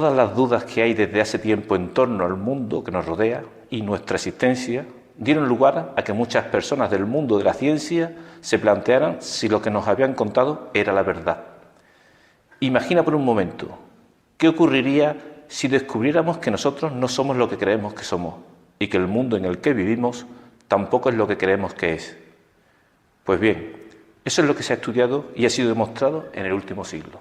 todas las dudas que hay desde hace tiempo en torno al mundo que nos rodea y nuestra existencia dieron lugar a que muchas personas del mundo de la ciencia se plantearan si lo que nos habían contado era la verdad. Imagina por un momento, ¿qué ocurriría si descubriéramos que nosotros no somos lo que creemos que somos y que el mundo en el que vivimos tampoco es lo que creemos que es? Pues bien, eso es lo que se ha estudiado y ha sido demostrado en el último siglo.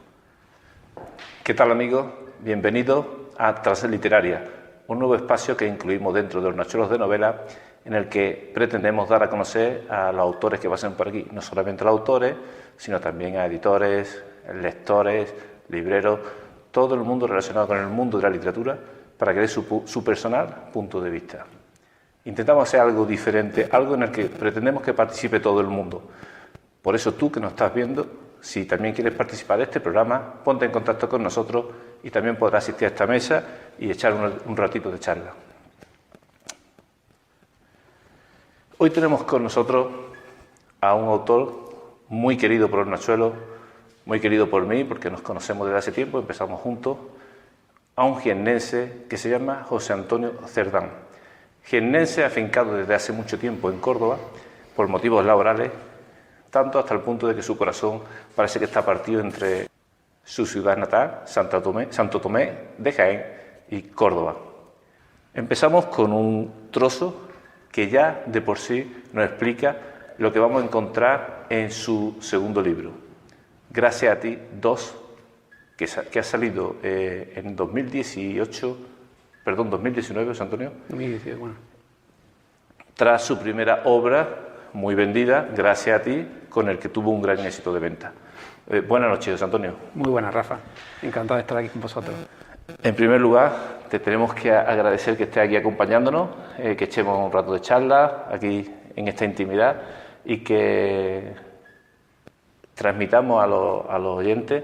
¿Qué tal, amigos? Bienvenidos a Transliteraria, un nuevo espacio que incluimos dentro de los Hornachuelos de Novela, en el que pretendemos dar a conocer a los autores que pasen por aquí, no solamente a los autores, sino también a editores, lectores, libreros, todo el mundo relacionado con el mundo de la literatura, para que dé su personal punto de vista. Intentamos hacer algo diferente, algo en el que pretendemos que participe todo el mundo. Por eso tú que nos estás viendo, si también quieres participar de este programa, ponte en contacto con nosotros y también podrás asistir a esta mesa y echar un ratito de charla. Hoy tenemos con nosotros a un autor muy querido por Hornachuelos, muy querido por mí, porque nos conocemos desde hace tiempo, empezamos juntos, a un jiennense que se llama José Antonio Cerdán. Jiennense afincado desde hace mucho tiempo en Córdoba, por motivos laborales, tanto hasta el punto de que su corazón parece que está partido entre su ciudad natal, Santo Tomé de Jaén, y Córdoba. Empezamos con un trozo que ya de por sí nos explica lo que vamos a encontrar en su segundo libro, Gracias a ti 2, que ha salido en 2019, José Antonio. 2019, bueno. Tras su primera obra, muy vendida, Gracias a ti, con el que tuvo un gran éxito de venta. Buenas noches, José Antonio. Muy buenas, Rafa. Encantado de estar aquí con vosotros. En primer lugar, te tenemos que agradecer que estés aquí acompañándonos, que echemos un rato de charla aquí en esta intimidad y que transmitamos a los oyentes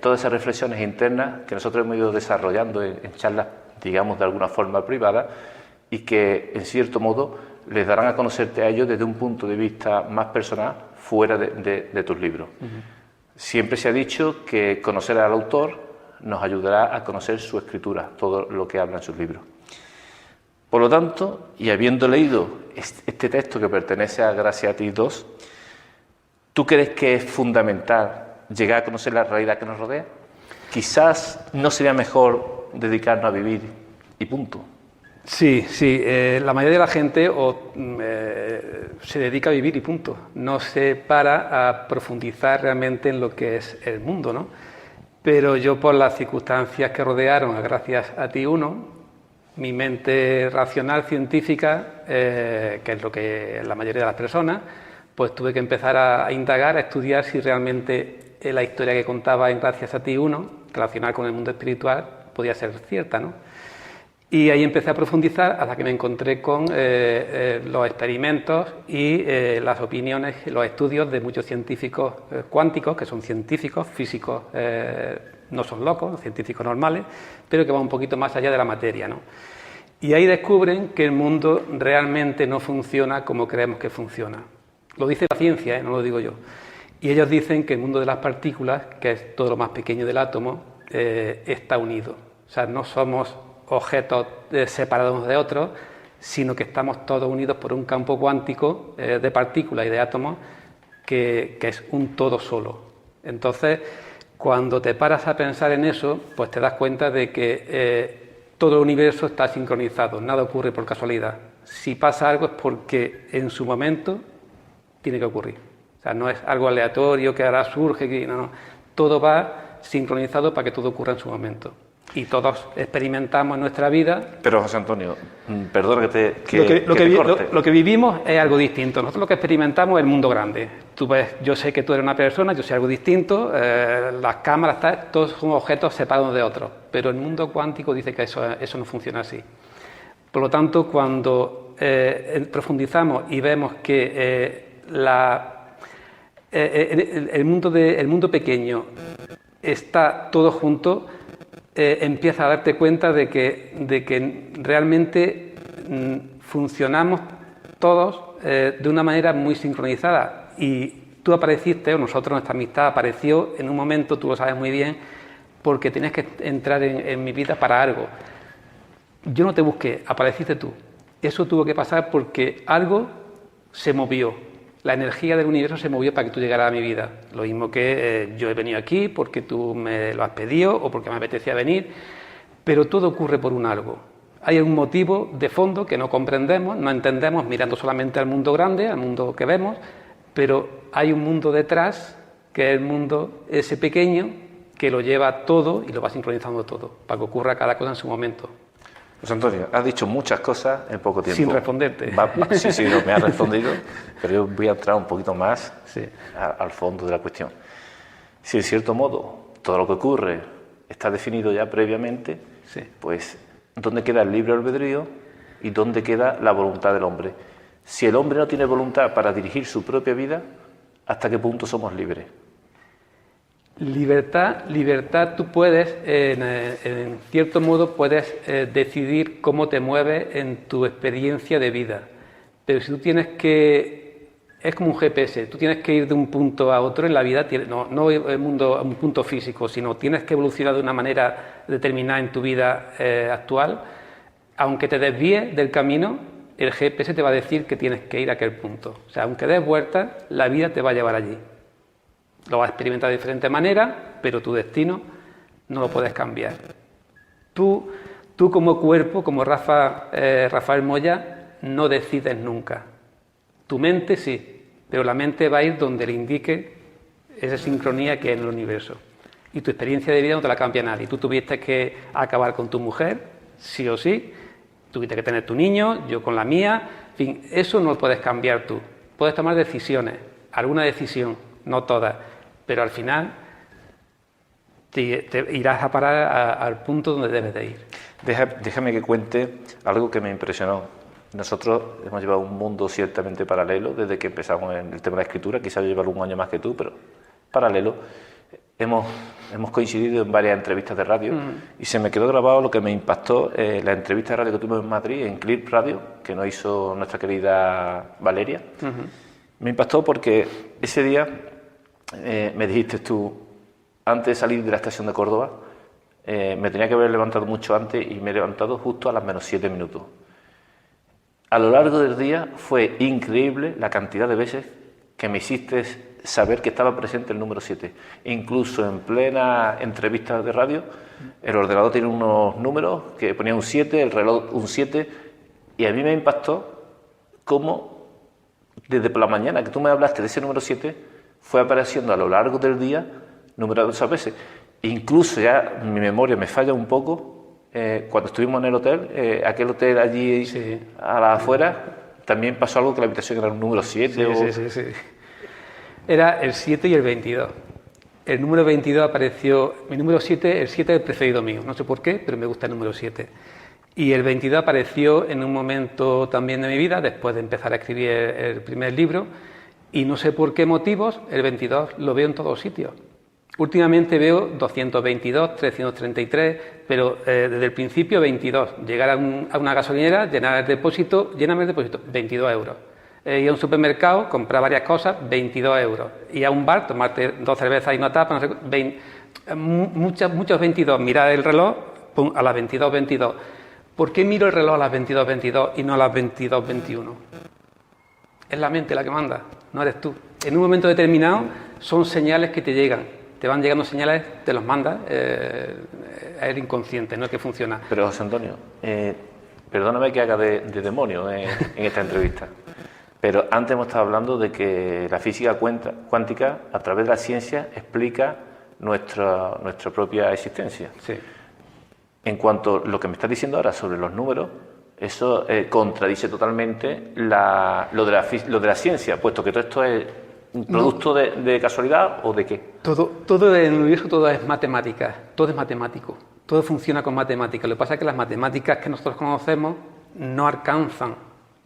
todas esas reflexiones internas que nosotros hemos ido desarrollando en charlas, digamos, de alguna forma privada, y que, en cierto modo, les darán a conocerte a ellos desde un punto de vista más personal, fuera de tus libros. Siempre se ha dicho que conocer al autor nos ayudará a conocer su escritura, todo lo que habla en sus libros. Por lo tanto, y habiendo leído este texto que pertenece a Gracias a ti 2, ¿tú crees que es fundamental llegar a conocer la realidad que nos rodea? Quizás no sería mejor dedicarnos a vivir y punto. Sí, la mayoría de la gente se dedica a vivir y punto. No se para a profundizar realmente en lo que es el mundo, ¿no? Pero yo, por las circunstancias que rodearon a Gracias a ti 1, mi mente racional, científica, que es lo que la mayoría de las personas, pues tuve que empezar a indagar, a estudiar si realmente la historia que contaba en Gracias a ti 1, relacionada con el mundo espiritual, podía ser cierta, ¿no? Y ahí empecé a profundizar hasta que me encontré con los experimentos y las opiniones, los estudios de muchos científicos cuánticos, que son científicos, físicos, no son locos, científicos normales, pero que van un poquito más allá de la materia, ¿no? Y ahí descubren que el mundo realmente no funciona como creemos que funciona. Lo dice la ciencia, no lo digo yo. Y ellos dicen que el mundo de las partículas, que es todo lo más pequeño del átomo, está unido. O sea, no somos objetos separados de otros, sino que estamos todos unidos por un campo cuántico de partículas y de átomos que es un todo solo. Entonces, cuando te paras a pensar en eso, pues te das cuenta de que todo el universo está sincronizado, nada ocurre por casualidad. Si pasa algo es porque en su momento tiene que ocurrir. O sea, no es algo aleatorio que ahora surge, no. Todo va sincronizado para que todo ocurra en su momento. Y todos experimentamos en nuestra vida. Pero, José Antonio, perdona que corte. Lo que vivimos es algo distinto. Nosotros lo que experimentamos es el mundo grande. Tú ves, yo sé que tú eres una persona, yo sé algo distinto, las cámaras, todos son objetos separados de otros. Pero el mundo cuántico dice que eso no funciona así. Por lo tanto, cuando profundizamos y vemos que el mundo pequeño está todo junto, empieza a darte cuenta de que realmente funcionamos todos de una manera muy sincronizada. Y tú apareciste, o nosotros, nuestra amistad apareció en un momento, tú lo sabes muy bien, porque tenías que entrar en mi vida para algo. Yo no te busqué, apareciste tú. Eso tuvo que pasar porque algo se movió. La energía del universo se movió para que tú llegaras a mi vida. Lo mismo que yo he venido aquí porque tú me lo has pedido o porque me apetecía venir, pero todo ocurre por un algo. Hay un motivo de fondo que no comprendemos, no entendemos mirando solamente al mundo grande, al mundo que vemos, pero hay un mundo detrás, que es el mundo ese pequeño, que lo lleva todo y lo va sincronizando todo, para que ocurra cada cosa en su momento. José Antonio, has dicho muchas cosas en poco tiempo. Sin responderte. Sí, no, me has respondido, pero yo voy a entrar un poquito más sí. al fondo de la cuestión. Si en cierto modo todo lo que ocurre está definido ya previamente, sí. Pues ¿dónde queda el libre albedrío y dónde queda la voluntad del hombre? Si el hombre no tiene voluntad para dirigir su propia vida, ¿hasta qué punto somos libres? Libertad, tú puedes, en cierto modo, puedes decidir cómo te mueves en tu experiencia de vida. Pero si tú tienes que... Es como un GPS, tú tienes que ir de un punto a otro en la vida, no el mundo a un punto físico, sino tienes que evolucionar de una manera determinada en tu vida actual. Aunque te desvíes del camino, el GPS te va a decir que tienes que ir a aquel punto. O sea, aunque des vueltas, la vida te va a llevar allí. Lo vas a experimentar de diferente manera, pero tu destino no lo puedes cambiar. Tú como cuerpo, como Rafael Moya, no decides nunca. Tu mente sí, pero la mente va a ir donde le indique esa sincronía que hay en el universo. Y tu experiencia de vida no te la cambia nadie. Tú tuviste que acabar con tu mujer, sí o sí, tuviste que tener tu niño, yo con la mía, en fin, eso no lo puedes cambiar tú. Puedes tomar decisiones, alguna decisión, no todas, pero al final te irás a parar al punto donde debes de ir. Déjame que cuente algo que me impresionó. Nosotros hemos llevado un mundo ciertamente paralelo desde que empezamos en el tema de la escritura, quizás yo llevo un año más que tú, pero paralelo. Hemos coincidido en varias entrevistas de radio y se me quedó grabado lo que me impactó, la entrevista de radio que tuvimos en Madrid, en Clip Radio, que nos hizo nuestra querida Valeria. Me impactó porque ese día me dijiste tú, antes de salir de la estación de Córdoba, me tenía que haber levantado mucho antes y me he levantado justo a las menos 7 minutos. A lo largo del día fue increíble la cantidad de veces que me hiciste saber que estaba presente el número 7. Incluso en plena entrevista de radio, el ordenador tiene unos números que ponía un 7, el reloj un 7, y a mí me impactó cómo desde por la mañana que tú me hablaste de ese número 7, fue apareciendo a lo largo del día numerosas veces. Incluso ya mi memoria me falla un poco. Cuando estuvimos en el hotel, aquel hotel allí sí. A la afuera, también pasó algo que la habitación era un número 7. Sí. Era el 7 y el 22. El número 22 apareció, mi número 7, el 7 es el preferido mío, no sé por qué, pero me gusta el número 7. Y el 22 apareció en un momento también de mi vida, después de empezar a escribir el primer libro, y no sé por qué motivos, el 22 lo veo en todos sitios. Últimamente veo 222, 333, pero desde el principio 22. Llegar a una gasolinera, llename el depósito, 22 euros. Ir a un supermercado, comprar varias cosas, 22 euros. Ir a un bar, tomarte 2 cervezas y una tapa, no sé, muchos 22. Mirar el reloj, pum, a las 22:22. ¿Por qué miro el reloj a las 22:22 y no a las 22:21? Es la mente la que manda, no eres tú. En un momento determinado son señales que te llegan. Te van llegando señales, te los manda el inconsciente, no es que funciona. Pero José Antonio, perdóname que haga de demonio en esta entrevista, pero antes hemos estado hablando de que la física cuántica, a través de la ciencia, explica nuestra propia existencia. Sí. En cuanto a lo que me estás diciendo ahora sobre los números, eso contradice totalmente lo de la ciencia, puesto que todo esto es ¿un producto de casualidad o de qué? Todo en el universo, todo es matemática, todo es matemático, todo funciona con matemáticas. Lo que pasa es que las matemáticas que nosotros conocemos no alcanzan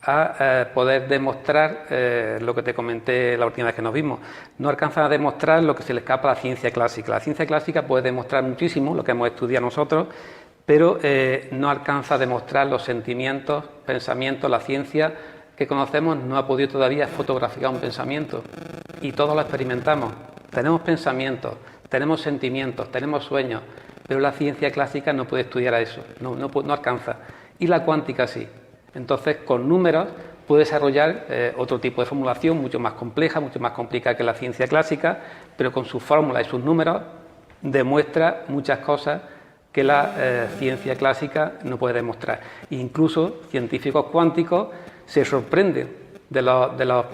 a poder demostrar lo que te comenté la última vez que nos vimos. No alcanzan a demostrar lo que se le escapa a la ciencia clásica. La ciencia clásica puede demostrar muchísimo lo que hemos estudiado nosotros, pero no alcanza a demostrar los sentimientos, pensamientos. La ciencia que conocemos no ha podido todavía fotografiar un pensamiento y todos lo experimentamos. Tenemos pensamientos, tenemos sentimientos, tenemos sueños, pero la ciencia clásica no puede estudiar a eso, no alcanza. Y la cuántica sí. Entonces, con números puede desarrollar otro tipo de formulación mucho más compleja, mucho más complicada que la ciencia clásica, pero con sus fórmulas y sus números demuestra muchas cosas que la ciencia clásica no puede demostrar. Incluso científicos cuánticos se sorprenden de los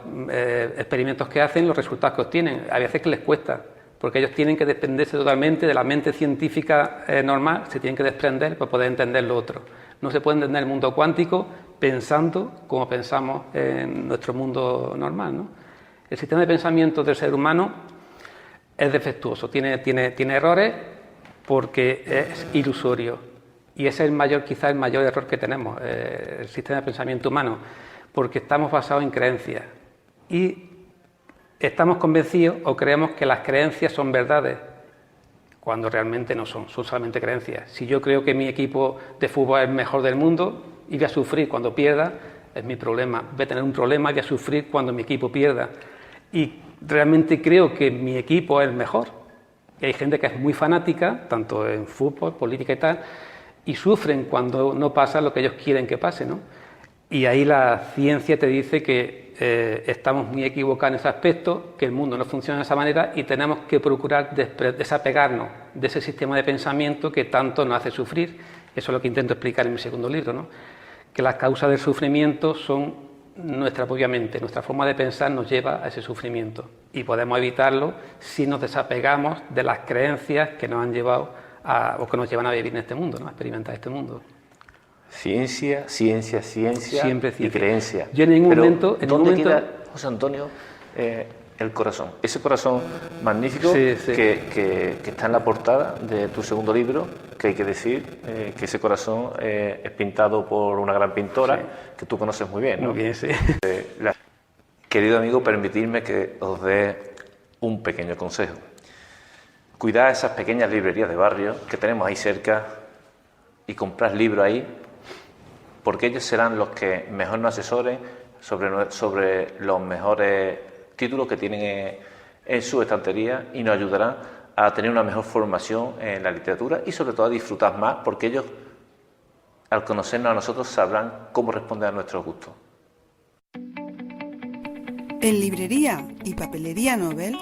experimentos que hacen, los resultados que obtienen. A veces que les cuesta, porque ellos tienen que desprenderse totalmente de la mente científica normal, se tienen que desprender para poder entender lo otro. No se puede entender el mundo cuántico pensando como pensamos en nuestro mundo normal, ¿no? El sistema de pensamiento del ser humano es defectuoso, tiene errores porque es ilusorio. Y ese es quizás el mayor error que tenemos, el sistema de pensamiento humano, porque estamos basados en creencias. Y estamos convencidos o creemos que las creencias son verdades, cuando realmente no son solamente creencias. Si yo creo que mi equipo de fútbol es el mejor del mundo y voy a sufrir cuando pierda, es mi problema. Voy a tener un problema y voy a sufrir cuando mi equipo pierda. Y realmente creo que mi equipo es el mejor. Y hay gente que es muy fanática, tanto en fútbol, política y tal, y sufren cuando no pasa lo que ellos quieren que pase, ¿no? Y ahí la ciencia te dice que estamos muy equivocados en ese aspecto, que el mundo no funciona de esa manera y tenemos que procurar desapegarnos de ese sistema de pensamiento que tanto nos hace sufrir. Eso es lo que intento explicar en mi segundo libro, ¿no? Que las causas del sufrimiento son nuestra propia mente, nuestra forma de pensar nos lleva a ese sufrimiento y podemos evitarlo si nos desapegamos de las creencias que nos han llevado o que nos llevan a vivir en este mundo, ¿no? A experimentar este mundo. Ciencia, ciencia, ciencia. Siempre ciencia. Y creencia. Yo en ningún momento... ¿Dónde queda, José Antonio, el corazón? Ese corazón magnífico sí. Que está en la portada de tu segundo libro, que hay que decir que ese corazón es pintado por una gran pintora que tú conoces muy bien, ¿no? Muy bien, sí. Querido amigo, permitidme que os dé un pequeño consejo. Cuidad esas pequeñas librerías de barrio que tenemos ahí cerca y comprad libros ahí, porque ellos serán los que mejor nos asesoren sobre los mejores títulos que tienen en su estantería y nos ayudarán a tener una mejor formación en la literatura y sobre todo a disfrutar más, porque ellos, al conocernos a nosotros, sabrán cómo responder a nuestros gustos. En Librería y Papelería Nobel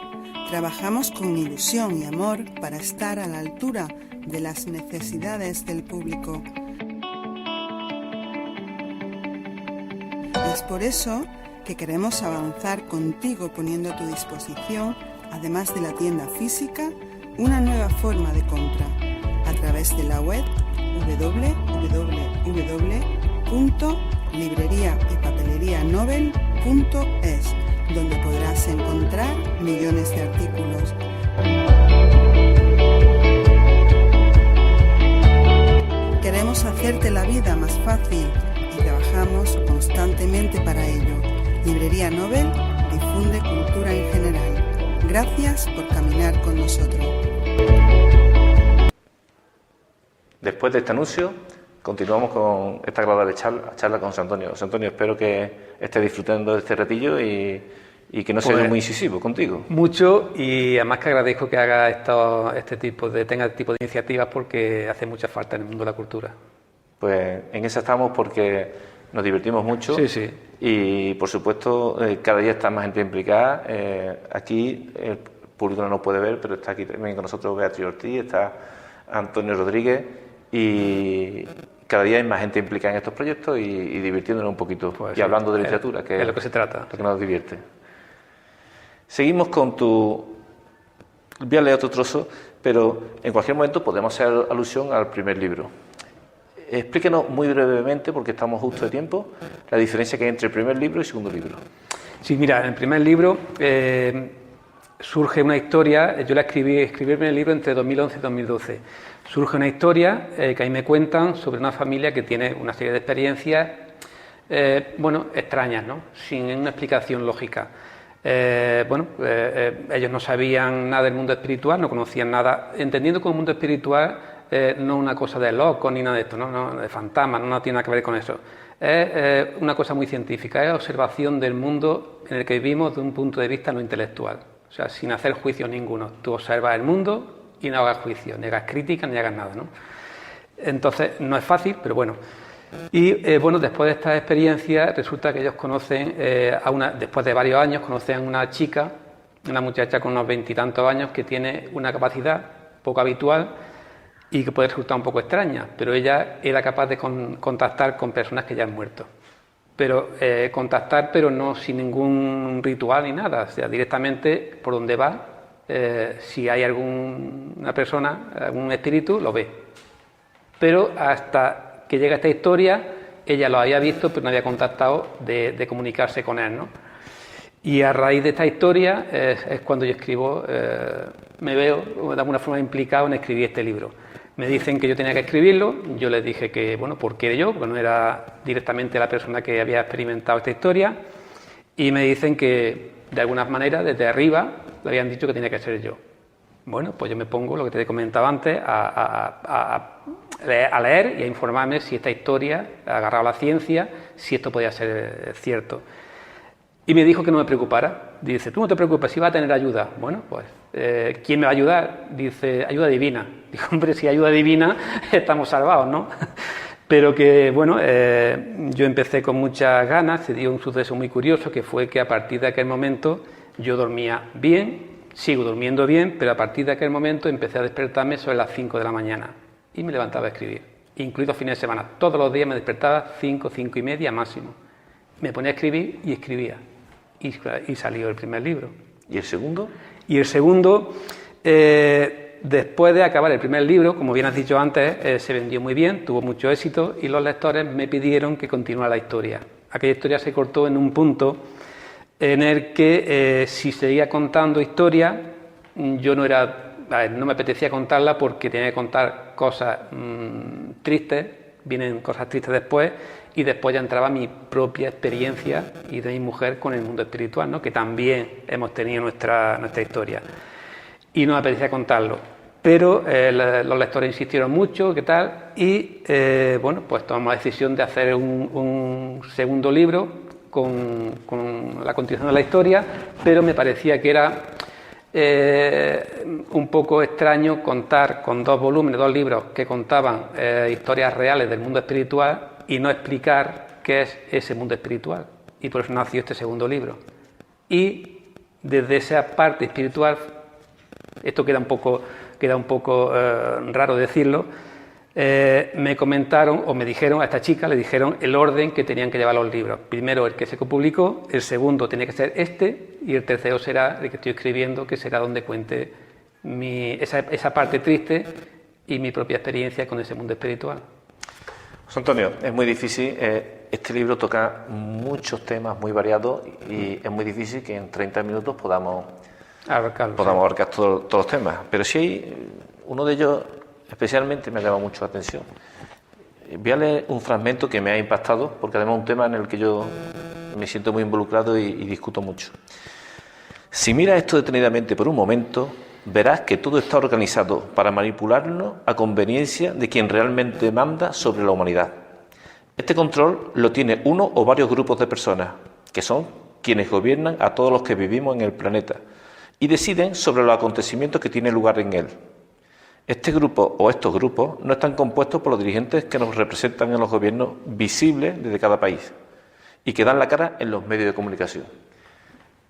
trabajamos con ilusión y amor para estar a la altura de las necesidades del público. Es por eso que queremos avanzar contigo poniendo a tu disposición, además de la tienda física, una nueva forma de compra a través de la web www.libreriaypapelerianobel.es, donde podrás encontrar millones de artículos. Queremos hacerte la vida más fácil y trabajamos constantemente para ello. Librería Nobel difunde cultura en general. Gracias por caminar con nosotros. Después de este anuncio, continuamos con esta agradable charla con José Antonio. José Antonio, espero que estés disfrutando de este ratillo y que no sea muy incisivo contigo. Mucho, y además que agradezco que haga tenga este tipo de iniciativas porque hace mucha falta en el mundo de la cultura. Pues en esa estamos porque nos divertimos mucho. Sí. Y por supuesto cada día está más gente implicada. Aquí el público no nos puede ver, pero está aquí también con nosotros Beatriz Ortiz, está Antonio Rodríguez y cada día hay más gente implicada en estos proyectos y divirtiéndonos un poquito y hablando de literatura, que es lo que se trata, lo que nos divierte. Seguimos con voy a leer otro trozo, pero en cualquier momento podemos hacer alusión al primer libro. Explíquenos muy brevemente, porque estamos justo de tiempo, la diferencia que hay entre el primer libro y el segundo libro. Sí, mira, en el primer libro surge una historia, yo escribí el primer libro entre 2011 y 2012. Surge una historia que ahí me cuentan sobre una familia que tiene una serie de experiencias, extrañas, ¿no? Sin una explicación lógica. Ellos no sabían nada del mundo espiritual, no conocían nada, entendiendo como mundo espiritual no una cosa de locos ni nada de esto, no de fantasmas, no tiene nada que ver con eso. Es una cosa muy científica, es observación del mundo en el que vivimos de un punto de vista no intelectual. O sea, sin hacer juicio ninguno. Tú observas el mundo y no hagas juicio, ni hagas crítica, ni hagas nada, ¿no? Entonces, no es fácil, pero bueno. Y bueno, después de esta experiencia, resulta que ellos conocen después de varios años, conocen a una chica, una muchacha con unos 20 y tantos años que tiene una capacidad poco habitual y que puede resultar un poco extraña, pero ella era capaz de contactar con personas que ya han muerto. Pero contactar, pero no sin ningún ritual ni nada, o sea, directamente por donde va, si hay alguna persona, algún espíritu, lo ve. Pero hasta que llega esta historia, ella lo había visto, pero no había contactado de comunicarse con él, ¿no? Y a raíz de esta historia es cuando yo escribo, me veo de alguna forma implicado en escribir este libro. Me dicen que yo tenía que escribirlo, yo les dije que, bueno, ¿por qué yo? Porque no era directamente la persona que había experimentado esta historia, y me dicen que, de alguna manera, desde arriba, le habían dicho que tenía que ser yo. Bueno, pues yo me pongo, lo que te he comentado antes, a leer y a informarme si esta historia, agarrado a la ciencia, si esto podía ser cierto. Y me dijo que no me preocupara. Dice, tú no te preocupes, si vas a tener ayuda. Bueno, pues, ¿quién me va a ayudar? Dice, ayuda divina. Dijo, hombre, si hay ayuda divina, estamos salvados, ¿no? Pero que, bueno, yo empecé con muchas ganas, se dio un suceso muy curioso, que fue que a partir de aquel momento yo dormía bien, sigo durmiendo bien, pero a partir de aquel momento empecé a despertarme sobre las 5 de la mañana y me levantaba a escribir, incluido fines de semana. Todos los días me despertaba 5, 5 y media máximo. Me ponía a escribir y escribía. Y salió el primer libro. ¿Y el segundo? Y el segundo, después de acabar el primer libro, como bien has dicho antes, se vendió muy bien, tuvo mucho éxito y los lectores me pidieron que continuara la historia. Aquella historia se cortó en un punto en el que si seguía contando historia, yo no me apetecía contarla porque tenía que contar cosas tristes, vienen cosas tristes después, y después ya entraba mi propia experiencia y de mi mujer con el mundo espiritual, ¿no? Que también hemos tenido nuestra historia. Y no me apetecía contarlo. Pero los lectores insistieron mucho, ¿qué tal? Y bueno, pues tomamos la decisión de hacer un segundo libro con la continuación de la historia, pero me parecía que era un poco extraño contar con 2 volúmenes, 2 libros que contaban historias reales del mundo espiritual y no explicar qué es ese mundo espiritual. Y por eso nació este segundo libro. Y desde esa parte espiritual, esto queda un poco raro decirlo, me comentaron o me dijeron a esta chica, le dijeron el orden que tenían que llevar los libros. Primero el que se publicó, el segundo tenía que ser este y el tercero será el que estoy escribiendo, que será donde cuente esa parte triste y mi propia experiencia con ese mundo espiritual. José Antonio, es muy difícil, este libro toca muchos temas muy variados y es muy difícil que en 30 minutos podamos abarcar todos los temas, pero sí hay uno de ellos especialmente me ha llamado mucho la atención. Voy a leer un fragmento que me ha impactado porque además es un tema en el que yo me siento muy involucrado y discuto mucho. Si miras esto detenidamente por un momento, verás que todo está organizado para manipularnos a conveniencia de quien realmente manda sobre la humanidad. Este control lo tiene uno o varios grupos de personas, que son quienes gobiernan a todos los que vivimos en el planeta y deciden sobre los acontecimientos que tienen lugar en él. Este grupo o estos grupos no están compuestos por los dirigentes que nos representan en los gobiernos visibles desde cada país y que dan la cara en los medios de comunicación.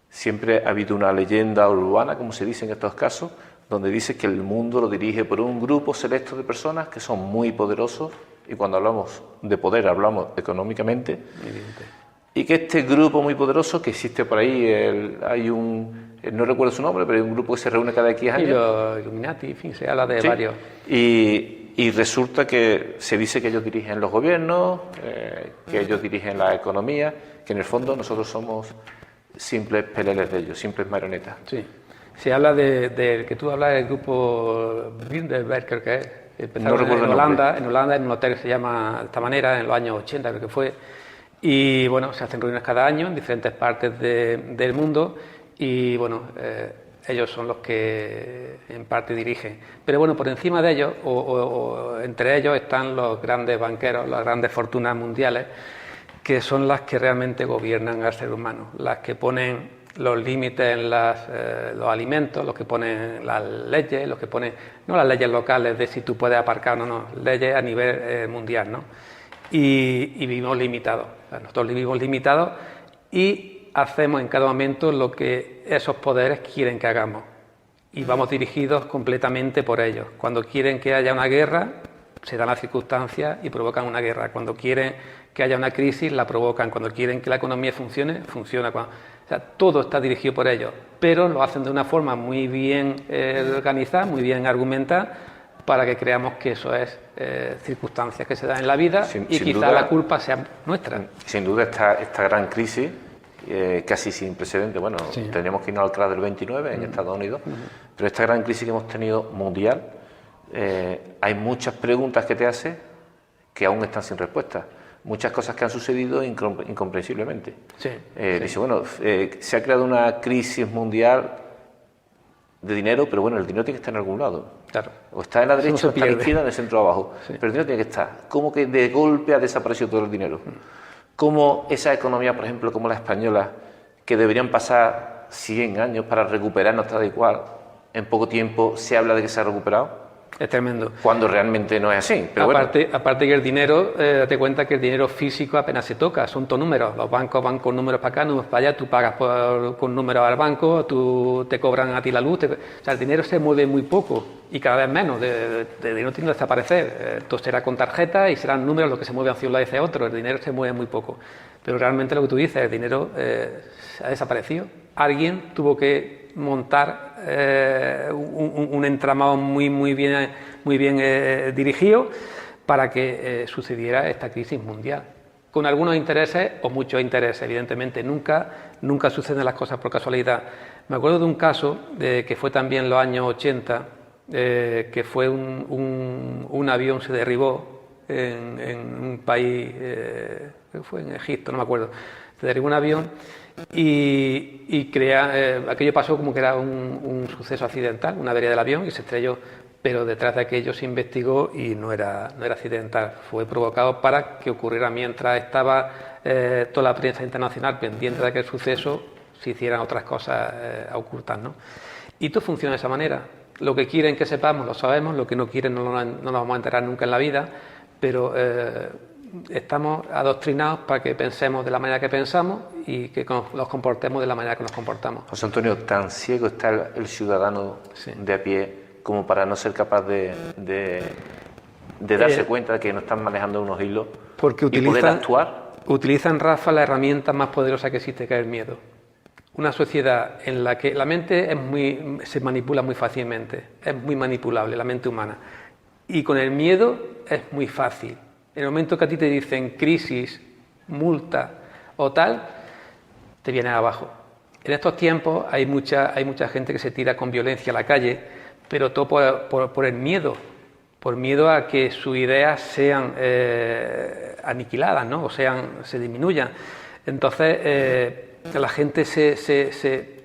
Siempre ha habido una leyenda urbana, como se dice en estos casos, donde dice que el mundo lo dirige por un grupo selecto de personas que son muy poderosos, y cuando hablamos de poder hablamos económicamente, y que este grupo muy poderoso que existe por ahí, hay no recuerdo su nombre, pero hay un grupo que se reúne cada X años. Y los Illuminati, en fin, se habla de varios. Y resulta que se dice que ellos dirigen los gobiernos, que ellos dirigen la economía, que en el fondo nosotros somos simples peleles de ellos, simples marionetas. Sí. Se habla del que tú hablas del grupo Bilderberg, creo que es. Empezaron en Holanda, en un hotel que se llama de esta manera, en los años 80 creo que fue. Y bueno, se hacen reuniones cada año en diferentes partes del mundo y bueno, ellos son los que en parte dirigen. Pero bueno, por encima de ellos, o entre ellos están los grandes banqueros, las grandes fortunas mundiales, que son las que realmente gobiernan al ser humano, las que ponen los límites en los alimentos, los que ponen las leyes, los que ponen, no las leyes locales de si tú puedes aparcar o no, leyes a nivel mundial, ¿no? Y vivimos limitados. Nosotros vivimos limitados y hacemos en cada momento lo que esos poderes quieren que hagamos. Y vamos dirigidos completamente por ellos. Cuando quieren que haya una guerra, se dan las circunstancias y provocan una guerra. Cuando quieren que haya una crisis, la provocan. Cuando quieren que la economía funcione, funciona. O sea, todo está dirigido por ellos, pero lo hacen de una forma muy bien organizada, muy bien argumentada, para que creamos que eso es circunstancias que se dan en la vida y quizá la culpa sea nuestra. Sin duda esta gran crisis, casi sin precedentes, bueno, tendríamos que irnos atrás del 29 en Estados Unidos, pero esta gran crisis que hemos tenido mundial, hay muchas preguntas que te hace que aún están sin respuesta. Muchas cosas que han sucedido incomprensiblemente. Dice, bueno, se ha creado una crisis mundial de dinero, pero bueno, el dinero tiene que estar en algún lado. Claro. O está en la derecha o está en la izquierda, en el centro de abajo. Pero el dinero tiene que estar. ¿Cómo que de golpe ha desaparecido todo el dinero? ¿Cómo esa economía, por ejemplo, como la española, que deberían pasar 100 años para recuperarnos tal y cual, en poco tiempo se habla de que se ha recuperado? Es tremendo. Cuando realmente no es así. Pero aparte que el dinero, date cuenta que el dinero físico apenas se toca, son todos números. Los bancos van con números para acá, números para allá, tú pagas con números al banco, tú te cobran a ti la luz. O sea, el dinero se mueve muy poco y cada vez menos. De dinero tiene que desaparecer. Esto será con tarjeta y serán números los que se mueven hacia un lado y hacia otro. El dinero se mueve muy poco. Pero realmente lo que tú dices, el dinero ha desaparecido. Alguien tuvo que montar un entramado muy bien dirigido para que sucediera esta crisis mundial. Con algunos intereses o muchos intereses, evidentemente. Nunca suceden las cosas por casualidad. Me acuerdo de un caso que fue también en los años 80, que fue un avión se derribó en un país, creo que fue en Egipto, no me acuerdo. Se derribó un avión y aquello pasó como que era un suceso accidental, una avería del avión y se estrelló, pero detrás de aquello se investigó y no era accidental, fue provocado para que ocurriera mientras estaba toda la prensa internacional pendiente de aquel suceso, se hicieran otras cosas ocultas, ¿no? Y todo funciona de esa manera. Lo que quieren que sepamos lo sabemos, lo que no quieren no nos vamos a enterar nunca en la vida, pero estamos adoctrinados para que pensemos de la manera que pensamos y que nos comportemos de la manera que nos comportamos. José Antonio, ¿tan ciego está el ciudadano de a pie como para no ser capaz de darse cuenta de que nos están manejando unos hilos y poder actuar? Utilizan, Rafa, la herramienta más poderosa que existe, que es el miedo. Una sociedad en la que la mente se manipula muy fácilmente, es muy manipulable, la mente humana. Y con el miedo es muy fácil. En el momento que a ti te dicen crisis, multa o tal, te vienes abajo. En estos tiempos hay mucha gente que se tira con violencia a la calle, pero todo por el miedo, por miedo a que sus ideas sean aniquiladas, ¿no? O se disminuyan. Entonces, la gente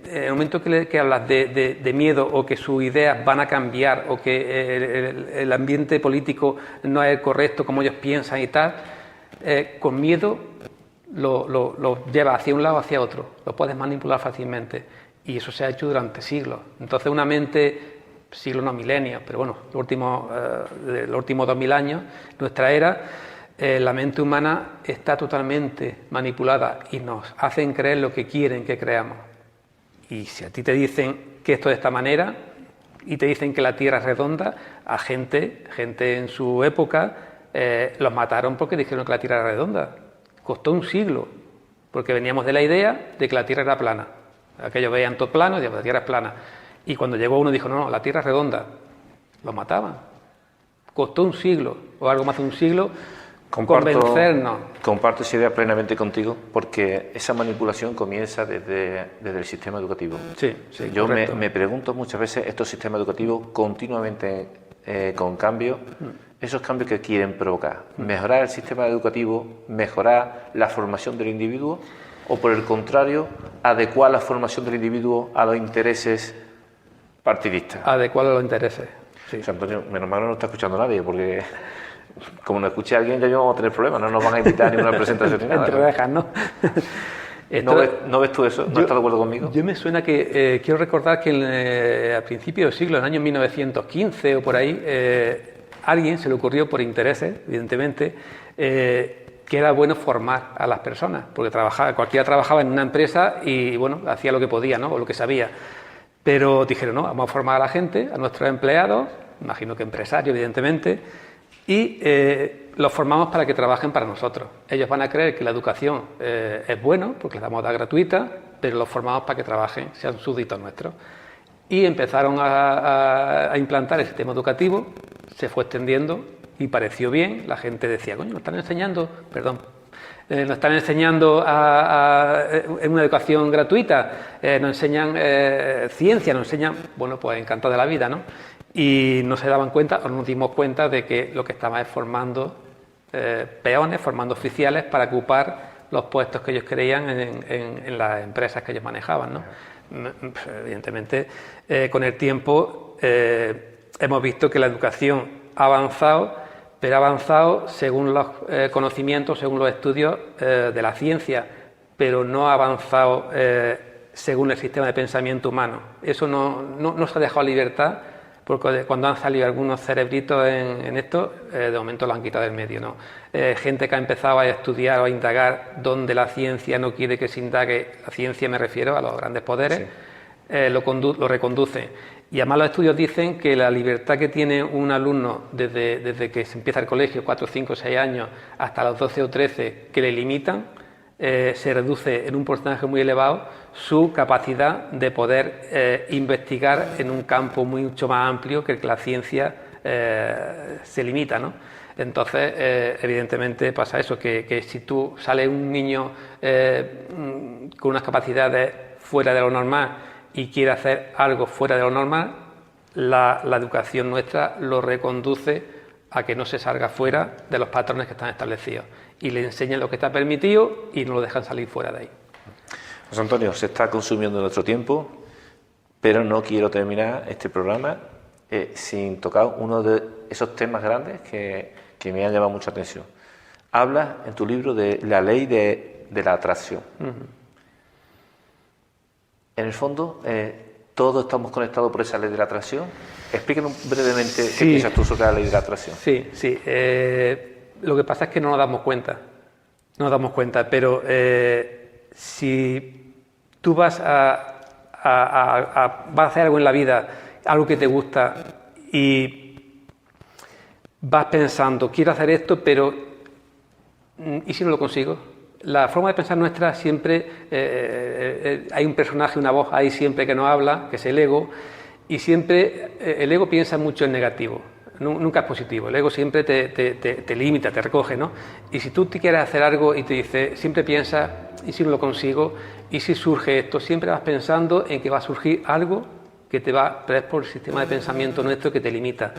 en el momento que hablas de miedo o que sus ideas van a cambiar o que el ambiente político no es correcto como ellos piensan y tal, con miedo lo llevas hacia un lado o hacia otro, lo puedes manipular fácilmente y eso se ha hecho durante siglos. Entonces una mente, siglos no milenios, pero bueno, los últimos 2000 años, nuestra era, la mente humana está totalmente manipulada y nos hacen creer lo que quieren que creamos. Y si a ti te dicen que esto es de esta manera y te dicen que la Tierra es redonda, a gente en su época los mataron porque dijeron que la Tierra era redonda. Costó un siglo, porque veníamos de la idea de que la Tierra era plana. Aquellos veían todo plano y decían, la Tierra es plana. Y cuando llegó uno dijo, no, la Tierra es redonda. Los mataban. Costó un siglo, o algo más de un siglo, convencernos. Comparto esa idea plenamente contigo, porque esa manipulación comienza desde el sistema educativo. Sí, yo me pregunto muchas veces, estos sistemas educativos continuamente con cambios, esos cambios que quieren provocar, mejorar el sistema educativo, mejorar la formación del individuo, o por el contrario, adecuar la formación del individuo a los intereses partidistas. Adecuar a los intereses, sí. O sea, Antonio, menos mal no está escuchando nadie, porque como nos escuche alguien ya no vamos a tener problemas, no nos van a invitar a ninguna presentación ni nada. Te lo dejas, ¿no? ¿No ves tú eso? ¿No estás de acuerdo conmigo? Yo me suena que quiero recordar que a principios del siglo, en el año 1915 o por ahí, alguien se le ocurrió por intereses, evidentemente, que era bueno formar a las personas, porque cualquiera trabajaba en una empresa y bueno, hacía lo que podía, ¿no? O lo que sabía. Pero dijeron, no, vamos a formar a la gente, a nuestros empleados, imagino que empresarios, evidentemente, y los formamos para que trabajen para nosotros. Ellos van a creer que la educación es buena, porque les damos gratuita, pero los formamos para que trabajen, sean súbditos nuestros. Y empezaron a implantar el sistema educativo, se fue extendiendo y pareció bien. La gente decía, coño, nos están enseñando, nos están enseñando en una educación gratuita, nos enseñan ciencia, nos enseñan, bueno, pues encantado de la vida, ¿no? Y no se daban cuenta, o nos dimos cuenta de que lo que estaba es formando peones, formando oficiales para ocupar los puestos que ellos creían en las empresas que ellos manejaban, ¿no? Evidentemente, con el tiempo hemos visto que la educación ha avanzado, pero ha avanzado según los conocimientos, según los estudios de la ciencia, pero no ha avanzado según el sistema de pensamiento humano. Eso no se ha dejado libertad, porque cuando han salido algunos cerebritos en esto, de momento lo han quitado del medio, ¿no? Gente que ha empezado a estudiar o a indagar donde la ciencia no quiere que se indague, la ciencia me refiero a los grandes poderes, sí. Lo reconduce. Y además los estudios dicen que la libertad que tiene un alumno desde que se empieza el colegio, 4, 5, 6 años, hasta los 12 o 13, que le limitan, se reduce en un porcentaje muy elevado su capacidad de poder investigar en un campo mucho más amplio que el que la ciencia se limita, ¿no? Entonces, evidentemente pasa eso, que si tú sales un niño con unas capacidades fuera de lo normal y quiere hacer algo fuera de lo normal, la educación nuestra lo reconduce a que no se salga fuera de los patrones que están establecidos y le enseñan lo que está permitido y no lo dejan salir fuera de ahí. José Antonio, se está consumiendo nuestro tiempo, pero no quiero terminar este programa sin tocar uno de esos temas grandes que me han llamado mucha atención. Hablas en tu libro de la ley de la atracción. Uh-huh. En el fondo, todos estamos conectados por esa ley de la atracción. Explícanos brevemente qué piensas tú sobre la ley de la atracción. Sí. Lo que pasa es que no nos damos cuenta. No nos damos cuenta, pero si tú vas a hacer algo en la vida, algo que te gusta, y vas pensando, quiero hacer esto, pero ¿y si no lo consigo? La forma de pensar nuestra siempre, hay un personaje, una voz ahí siempre que nos habla, que es el ego, y siempre el ego piensa mucho en negativo, nunca es positivo, el ego siempre te limita, te recoge, ¿no? Y si tú te quieres hacer algo y te dice, siempre piensa, ¿y si no lo consigo? ¿Y si surge esto? Siempre vas pensando en que va a surgir algo que pero es por el sistema de pensamiento nuestro que te limita.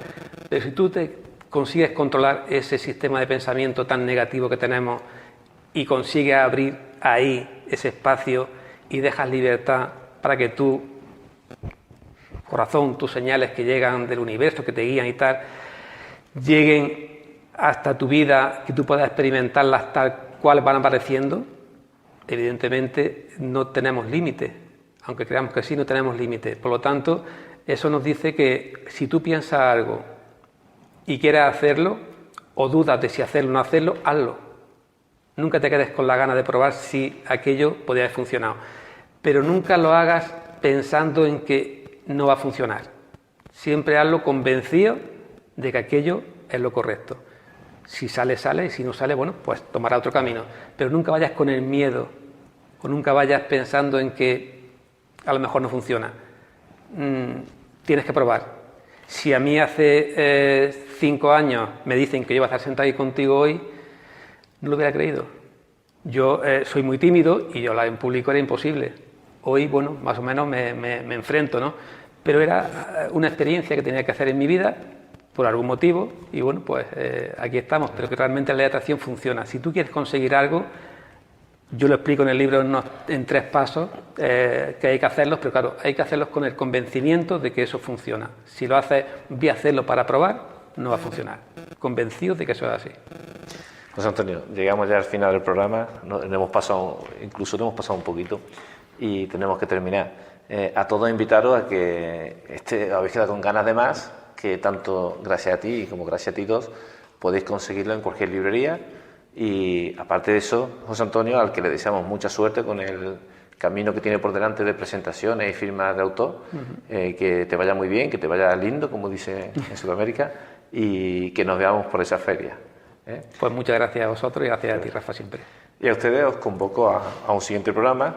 Pero si tú te consigues controlar ese sistema de pensamiento tan negativo que tenemos y consigues abrir ahí ese espacio y dejas libertad para que tu corazón, tus señales que llegan del universo, que te guían y tal, lleguen hasta tu vida, que tú puedas experimentarlas tal cual van apareciendo, evidentemente no tenemos límite. Aunque creamos que sí, no tenemos límite. Por lo tanto, eso nos dice que si tú piensas algo y quieres hacerlo, o dudas de si hacerlo o no hacerlo, hazlo. Nunca te quedes con la gana de probar si aquello podría haber funcionado. Pero nunca lo hagas pensando en que no va a funcionar. Siempre hazlo convencido de que aquello es lo correcto. Si sale, sale, y si no sale, bueno, pues tomará otro camino. Pero nunca vayas con el miedo, o nunca vayas pensando en que a lo mejor no funciona. Tienes que probar. Si a mí hace 5 años me dicen que yo voy a estar sentado ahí contigo hoy, no lo hubiera creído. Yo soy muy tímido y yo en público era imposible. Hoy, bueno, más o menos me enfrento, ¿no? Pero era una experiencia que tenía que hacer en mi vida por algún motivo y bueno, pues aquí estamos. Pero que realmente la ley de atracción funciona. Si tú quieres conseguir algo, yo lo explico en el libro en 3 pasos que hay que hacerlos, pero claro, hay que hacerlos con el convencimiento de que eso funciona. Si lo haces, voy a hacerlo para probar, no va a funcionar. Convencido de que eso es así. José Antonio, llegamos ya al final del programa, incluso nos hemos pasado un poquito y tenemos que terminar. A todos invitaros a que habéis quedado con ganas de más, que tanto gracias a ti como gracias a ti dos podéis conseguirlo en cualquier librería. Y aparte de eso, José Antonio, al que le deseamos mucha suerte con el camino que tiene por delante de presentaciones y firmas de autor, que te vaya muy bien, que te vaya lindo, como dice en Sudamérica, y que nos veamos por esa feria. Pues muchas gracias a vosotros y gracias a ti, Rafa, siempre. Y a ustedes os convoco a un siguiente programa,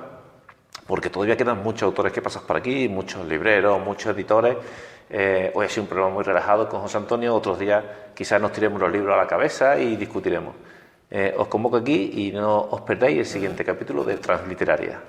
porque todavía quedan muchos autores que pasan por aquí, muchos libreros, muchos editores. Hoy ha sido un programa muy relajado con José Antonio, otros días quizás nos tiremos los libros a la cabeza y discutiremos. Os convoco aquí y no os perdáis el siguiente capítulo de Transliteraria.